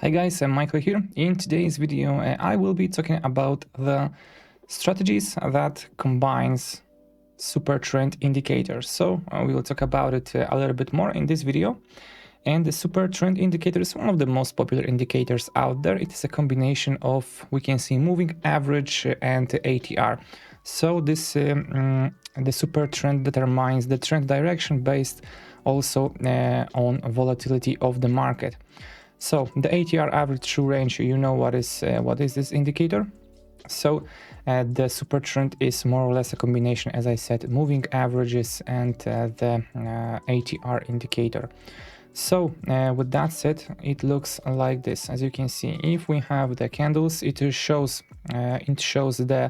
Hi guys, I'm Michael here. In today's video, I will be talking about the strategies that combines Supertrend Indicator. So we will talk about it a little bit more in this video. And the Supertrend Indicator is one of the most popular indicators out there. It is a combination of, we can see, moving average and ATR. So this the Supertrend determines the trend direction based also on volatility of the market. So the ATR, average true range, you know what is this indicator? So the Supertrend is more or less a combination, as I said, moving averages and the ATR indicator. So with that said, it looks like this. As you can see, if we have the candles, it shows the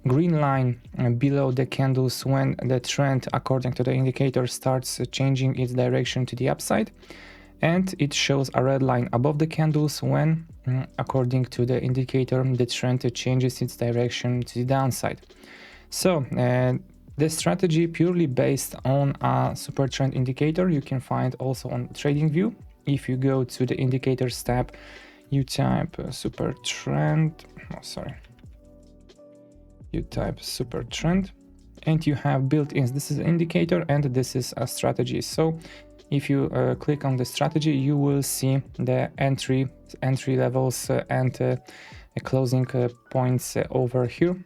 green line below the candles when the trend, according to the indicator, starts changing its direction to the upside. And it shows a red line above the candles when, according to the indicator, the trend changes its direction to the downside. So the strategy purely based on a Supertrend indicator you can find also on TradingView. If you go to the indicators tab, you type Supertrend, you type Supertrend, and you have built-in, this is an indicator and this is a strategy. So if you click on the strategy, you will see the entry levels and closing points over here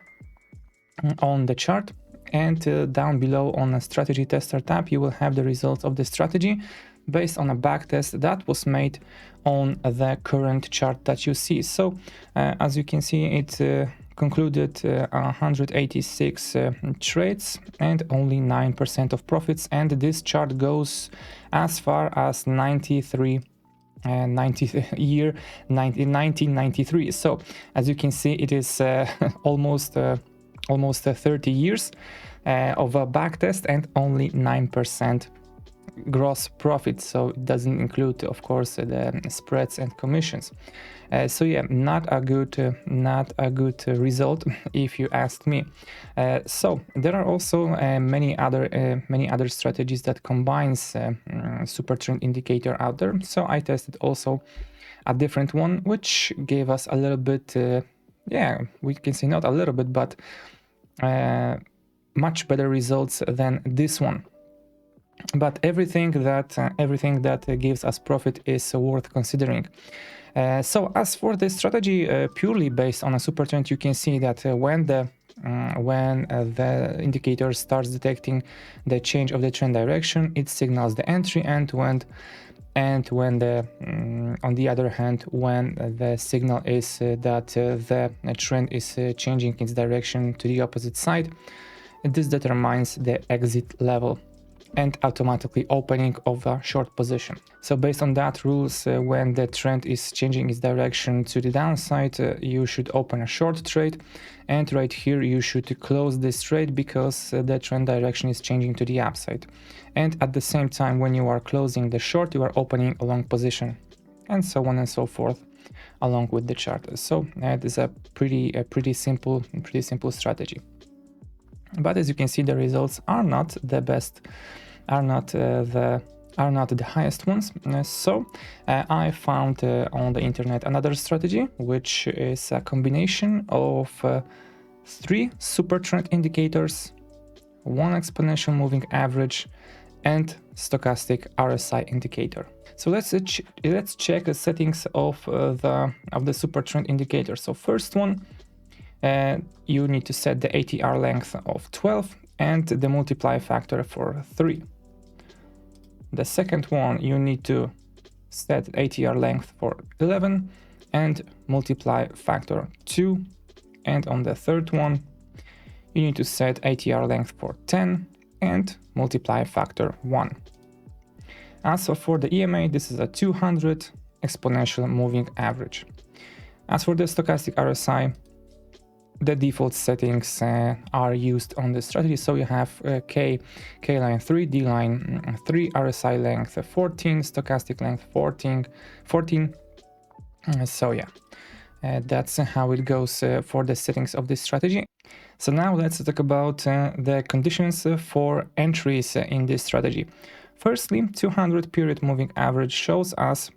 on the chart. And down below on the strategy tester tab, you will have the results of the strategy based on a backtest that was made on the current chart that you see. So as you can see, it concluded 186 trades and only 9% of profits, and this chart goes as far as 1993. So as you can see, it is almost 30 years of a backtest and only 9% gross profit. So it doesn't include, of course, the spreads and commissions. So yeah, not a good result if you ask me. So there are also many other strategies that combines Supertrend indicator out there. So I tested also a different one, which gave us a little bit, we can say not a little bit, but much better results than this one. But everything that gives us profit is worth considering. So as for the strategy purely based on a Supertrend, you can see that when the indicator starts detecting the change of the trend direction, it signals the entry, and when the on the other hand, when the signal is that the trend is changing its direction to the opposite side, this determines the exit level and automatically opening of a short position. So based on that rules, when the trend is changing its direction to the downside, you should open a short trade, and right here you should close this trade because the trend direction is changing to the upside. And at the same time, when you are closing the short, you are opening a long position, and so on and so forth along with the chart. So it is a pretty simple strategy. But as you can see, the results are not the best, are not the highest ones. So I found on the internet another strategy, which is a combination of 3 Supertrend indicators, 1 exponential moving average, and stochastic RSI indicator. So let's check the settings of the Supertrend indicator. So first one, you need to set the ATR length of 12 and the multiply factor for 3. The second one, you need to set ATR length for 11 and multiply factor 2. And on the third one, you need to set ATR length for 10 and multiply factor 1. As for the EMA, this is a 200 exponential moving average. As for the stochastic RSI, the default settings are used on the strategy. So you have K line 3, D line 3, RSI length 14, stochastic length 14. So yeah, that's how it goes for the settings of this strategy. So now let's talk about the conditions for entries in this strategy. Firstly, 200 period moving average shows us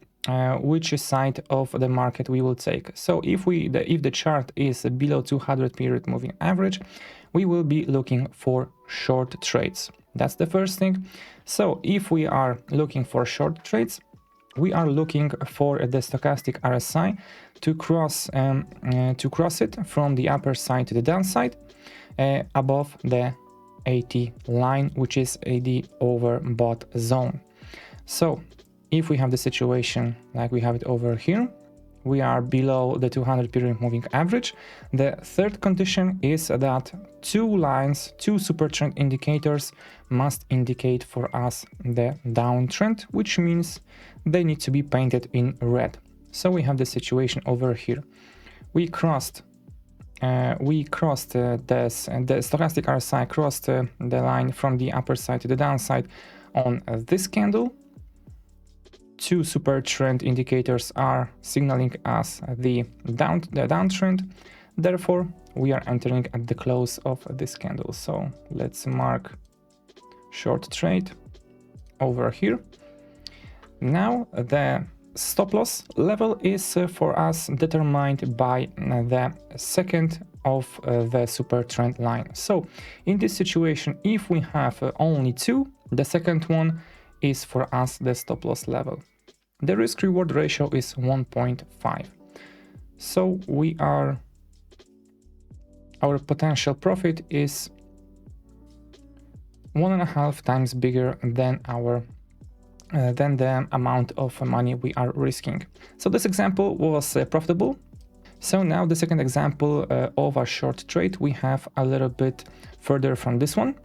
which side of the market we will take. So if the chart is below 200 period moving average, we will be looking for short trades. That's the first thing. So if we are looking for short trades, we are looking for the stochastic RSI to cross it from the upper side to the downside above the 80 line, which is the overbought zone. So if we have the situation like we have it over here, we are below the 200 period moving average. The third condition is that two supertrend indicators must indicate for us the downtrend, which means they need to be painted in red. So we have the situation over here. We crossed the stochastic RSI crossed the line from the upper side to the downside on this candle. Two super trend indicators are signaling us the downtrend. Therefore, we are entering at the close of this candle. So let's mark short trade over here. Now the stop loss level is for us determined by the second of the super trend line. So in this situation, if we have only two, the second one is for us the stop loss level. The risk reward ratio is 1.5. So our potential profit is 1.5 times bigger than than the amount of money we are risking. So this example was profitable. So now the second example of a short trade we have a little bit further from this one.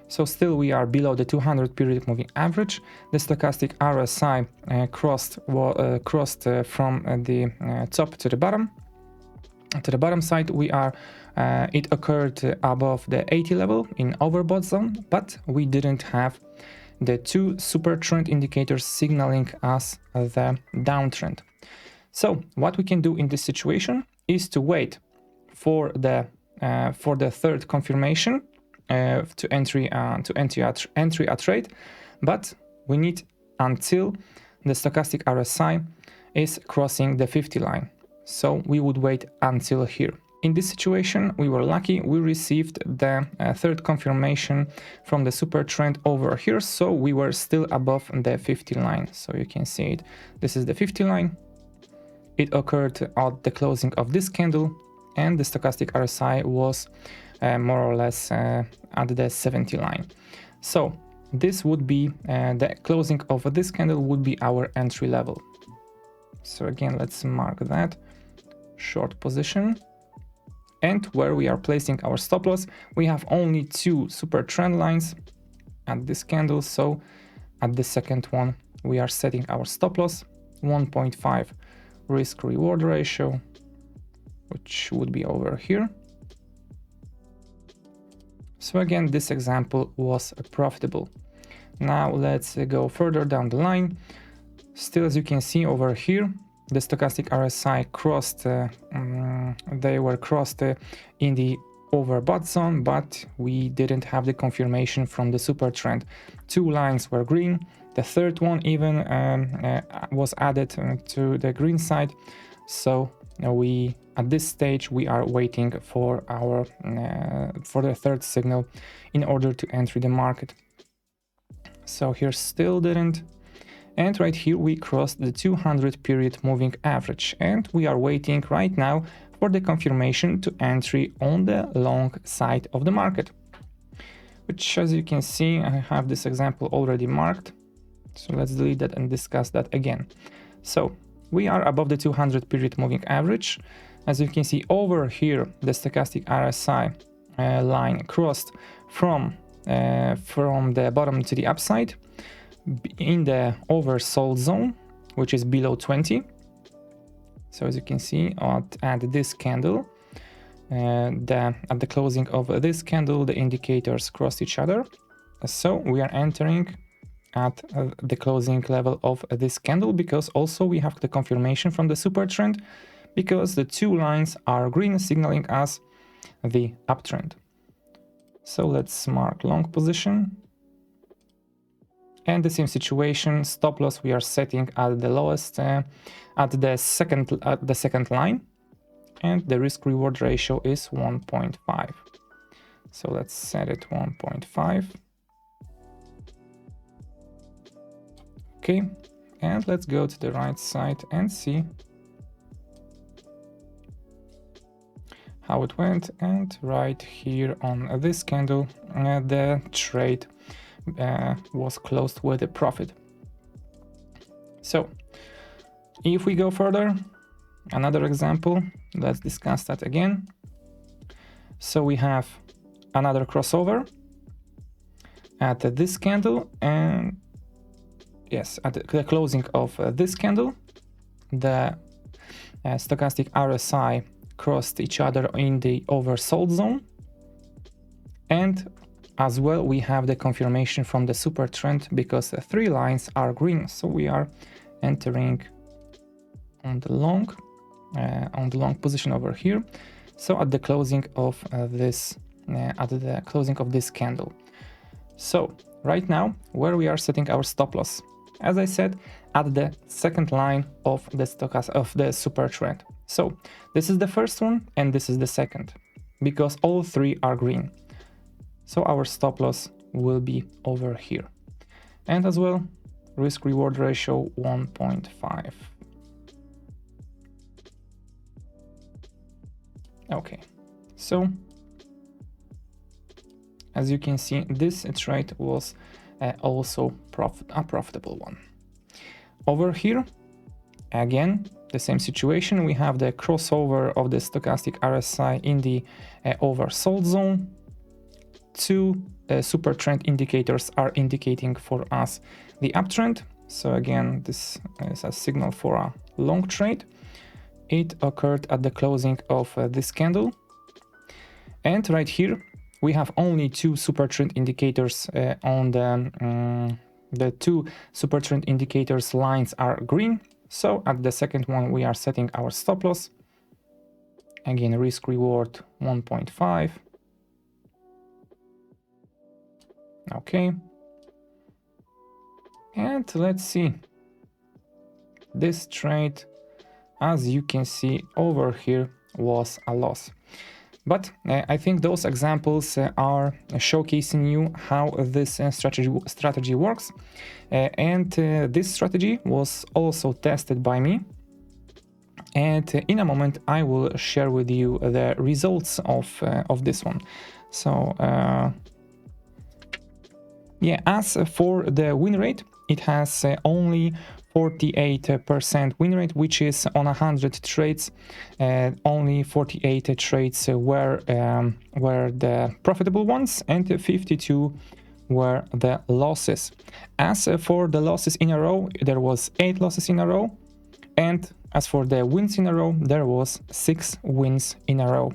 So still we are below the 200 period moving average. The stochastic RSI crossed from the top to the bottom. To the bottom side, it occurred above the 80 level in overbought zone, but we didn't have the two super trend indicators signaling us the downtrend. So what we can do in this situation is to wait for the third confirmation to entry a trade, but we need until the stochastic RSI is crossing the 50 line. So we would wait until here. In this situation, we were lucky. We received the third confirmation from the super trend over here, so we were still above the 50 line. So you can see it. This is the 50 line. It occurred at the closing of this candle, and the stochastic RSI was more or less at the 70 line. So this would be the closing of this candle would be our entry level. So again, let's mark that short position. And where we are placing our stop loss, we have only two super trend lines at this candle. So at the second one, we are setting our stop loss 1.5 risk reward ratio, which would be over here. So again, this example was profitable. Now let's go further down the line. Still, as you can see over here, the stochastic RSI crossed, they were crossed in the overbought zone, but we didn't have the confirmation from the super trend. Two lines were green. The third one even was added to the green side. So at this stage, we are waiting for for the third signal in order to enter the market. So here still didn't. And right here we crossed the 200 period moving average, and we are waiting right now for the confirmation to entry on the long side of the market, which, as you can see, I have this example already marked. So let's delete that and discuss that again. So we are above the 200 period moving average. As you can see over here, the stochastic RSI line crossed from the bottom to the upside in the oversold zone, which is below 20. So as you can see at this candle, at the closing of this candle, the indicators crossed each other. So we are entering at the closing level of this candle, because also we have the confirmation from the super trend, because the two lines are green, signaling us the uptrend. So let's mark long position. And the same situation, stop loss we are setting at the lowest, at the second line, and the risk reward ratio is 1.5. So let's set it 1.5. Okay, and let's go to the right side and see how it went. And right here on this candle, the trade was closed with a profit. So if we go further, another example, let's discuss that again. So we have another crossover at this candle, and yes, at the closing of this candle, the stochastic RSI crossed each other in the oversold zone, and as well we have the confirmation from the super trend because the 3 lines are green, so we are entering on the long position over here. So at the closing of this candle. So right now, where we are setting our stop loss, as I said, at the second line of the super trend. So this is the first one and this is the second, because all 3 are green. So our stop loss will be over here. And as well, risk reward ratio 1.5. Okay, so as you can see, this trade was also a profitable one. Over here, again, the same situation. We have the crossover of the stochastic RSI in the oversold zone. 2 super trend indicators are indicating for us the uptrend. So again, this is a signal for a long trade. It occurred at the closing of this candle. And right here, we have only 2 super trend indicators on the 2 super trend indicators lines are green. So at the second one, we are setting our stop loss. Again, risk reward 1.5. Okay. And let's see. This trade, as you can see over here, was a loss. But I think those examples are showcasing you how this strategy works. And this strategy was also tested by me. And in a moment, I will share with you the results of this one. So, yeah, as for the win rate, it has only 48% win rate, which is on 100 trades. Only 48 trades were the profitable ones, and 52 were the losses. As for the losses in a row, there was 8 losses in a row, and as for the wins in a row, there was 6 wins in a row.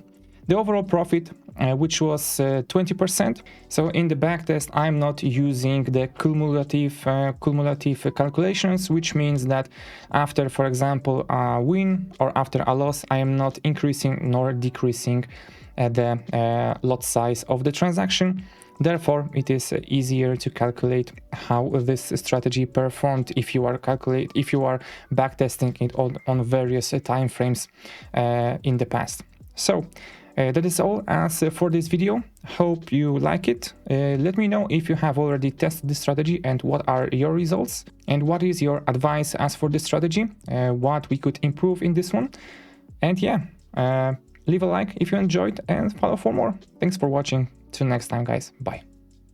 The overall profit, which was 20%. So in the backtest, I'm not using the cumulative calculations, which means that after, for example, a win or after a loss, I am not increasing nor decreasing the lot size of the transaction. Therefore, it is easier to calculate how this strategy performed if you are backtesting it on various time frames in the past. So that is all as for this video. Hope you like it. Let me know if you have already tested this strategy and what are your results, and what is your advice as for this strategy, what we could improve in this one. And yeah, leave a like if you enjoyed and follow for more. Thanks for watching. Till next time, guys. Bye.